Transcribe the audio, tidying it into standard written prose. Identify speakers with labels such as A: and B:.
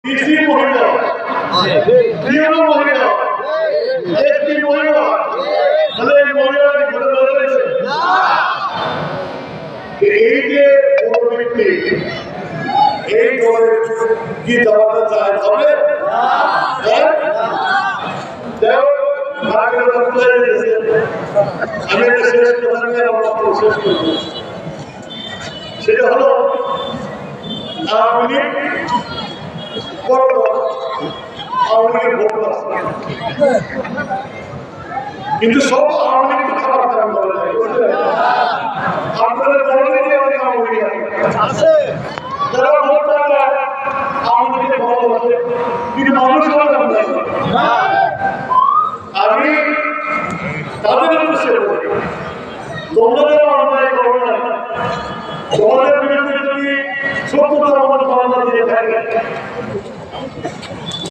A: কৃষি মহিলা প্রিয় মহিলা একটি মহিলা তাহলে এই মহিলাটি ঘরে রয়েছে এই যে ব্যক্তি এই দলে কি দেওয়াটা চায় তবে আমি একটা শেষ কথা নিয়ে আমরা শেষ করব সেটা হলো আওয়ামী লীগ ভোট কিন্তু সব আওয়ামী লীগ খারাপ কাজ করে আপনাদের মনে অনেক আওয়ামী লীগ আছে যারা ভোট দেয় আওয়ামী লীগের ভালোবাসে কিন্তু মানুষ